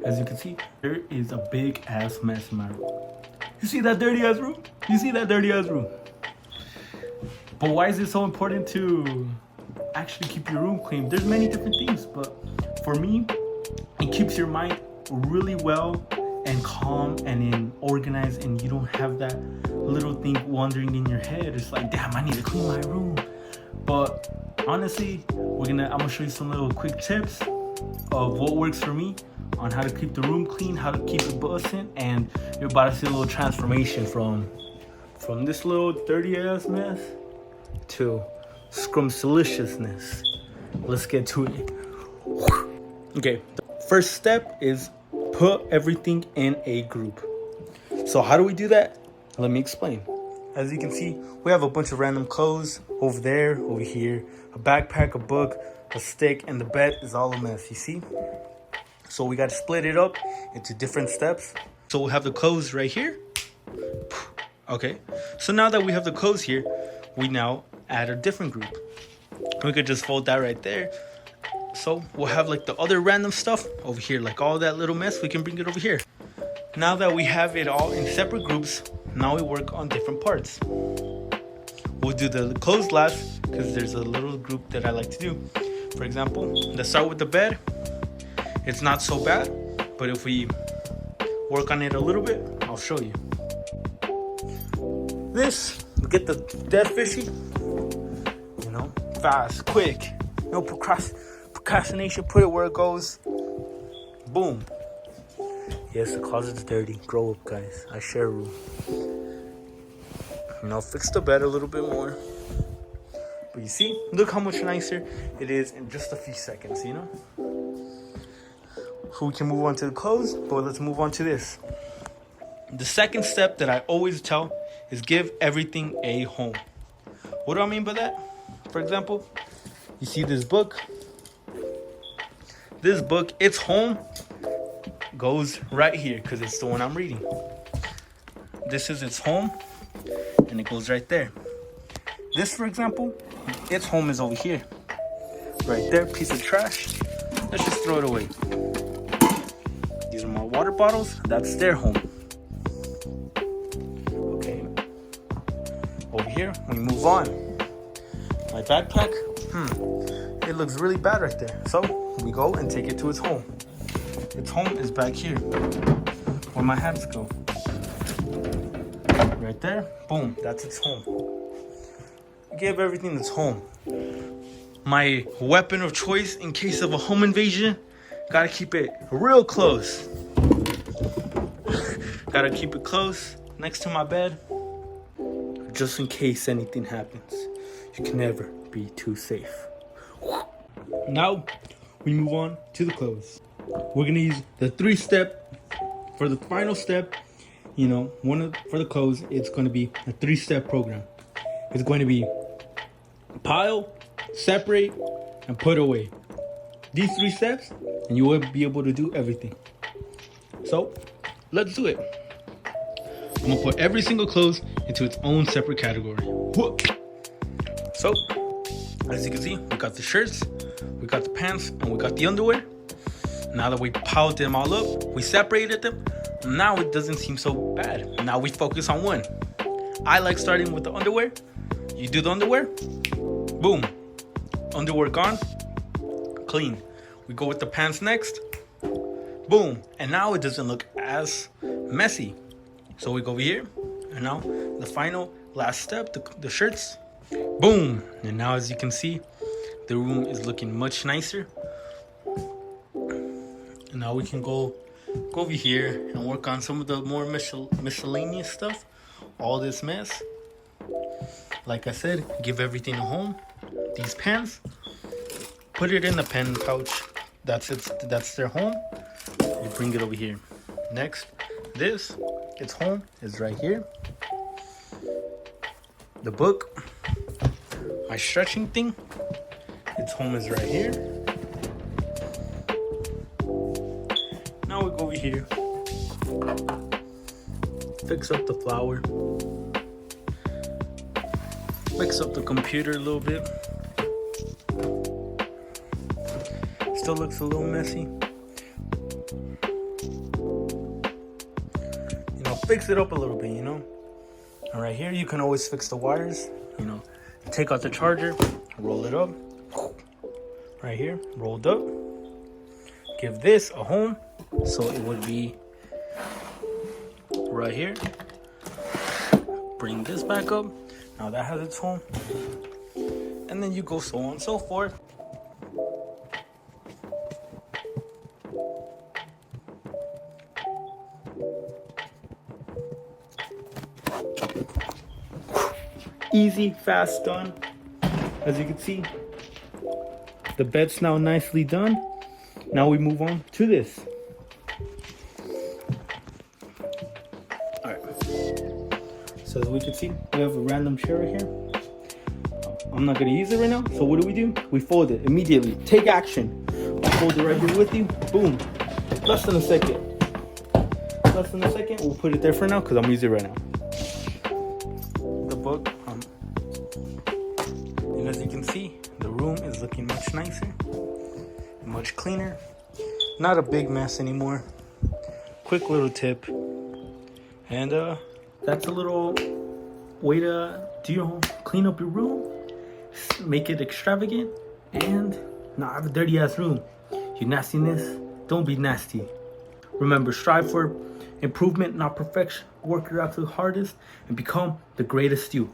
As you can see, there is a big ass mess in my room. You see that dirty ass room? You see that dirty ass room? But why is it so important to actually keep your room clean? There's many different things, but for me, it keeps your mind really well and calm and in organized, and you don't have that little thing wandering in your head. It's like, damn, I need to clean my room. But honestly, I'm gonna show you some little quick tips of what works for me on how to keep the room clean, how to keep it bussin', and you're about to see a little transformation from this little dirty ass mess to scrumptious. Let's get to it. Okay, the first step is put everything in a group. So how do we do that? Let me explain. As you can see, we have a bunch of random clothes over there, over here, a backpack, a book, a stick, and the bed is all a mess, you see? So we got to split it up into different steps. So we'll have the clothes right here. Okay, so now that we have the clothes here, we now add a different group. We could just fold that right there. So we'll have like the other random stuff over here, like all that little mess, we can bring it over here. Now that we have it all in separate groups, now we work on different parts. We'll do the clothes last because there's a little group that I like to do. For example, let's start with the bed. It's not so bad, but if we work on it a little bit, I'll show you. This, we get the dead fishy, you know, fast, quick, no procrastination, put it where it goes, boom. Yes, the closet's dirty, grow up guys, I share a room. You know, fix the bed a little bit more. But you see, look how much nicer it is in just a few seconds, you know? So we can move on to the clothes, but let's move on to this. The second step that I always tell is give everything a home. What do I mean by that? For example, you see this book. This book, its home goes right here because it's the one I'm reading. This is its home and it goes right there. This, for example, its home is over here. Right there, piece of trash. Let's just throw it away. These are my water bottles. That's their home. Okay. Over here, we move on. My backpack, it looks really bad right there. So we go and take it to its home. Its home is back here, where my hats go. Right there, boom, that's its home. Give everything its home. My weapon of choice in case of a home invasion, gotta keep it real close. Gotta keep it close next to my bed, just in case anything happens. You can never be too safe. Now we move on to the clothes. We're gonna use the 3-step for the final step. You know, for the clothes, it's gonna be a 3-step program. It's going to be pile, separate, and put away. These 3 steps, and you will be able to do everything. So, let's do it. I'm gonna put every single clothes into its own separate category. Whoop. So, as you can see, we got the shirts, we got the pants, and we got the underwear. Now that we piled them all up, we separated them. Now it doesn't seem so bad. Now we focus on one. I like starting with the underwear. You do the underwear, boom. Underwear gone, clean. We go with the pants next, boom. And now it doesn't look as messy. So we go over here, and now the final last step, the shirts, boom. And now as you can see, the room is looking much nicer. And now we can go over here and work on some of the more miscellaneous stuff. All this mess. Like I said, give everything a home. These pants, put it in the pen pouch. That's their home. You bring it over here. Next, its home is right here. The book, my stretching thing, its home is right here. Now we go over here. fix up the flower. Fix up the computer a little bit. Still looks a little messy. You know, fix it up a little bit, you know. And right here, you can always fix the wires. You know, take out the charger, roll it up. Right here, rolled up. Give this a home. So it would be right here. Bring this back up. Now that has its home. And then you go so on and so forth. Easy, fast, done. As you can see, the bed's now nicely done. Now we move on to this. All right. So as we can see, we have a random chair right here. I'm not gonna use it right now. So what do? We fold it immediately. Take action. I'll fold it right here with you. Boom. Less than a second. Less than a second. We'll put it there for now because I'm using it right now. The book. And as you can see, the room is looking much nicer, much cleaner. Not a big mess anymore. Quick little tip. And that's a little way to clean up your room, make it extravagant, and not have a dirty ass room. You nastiness, don't be nasty. Remember, strive for improvement, not perfection. Work your absolute hardest and become the greatest you.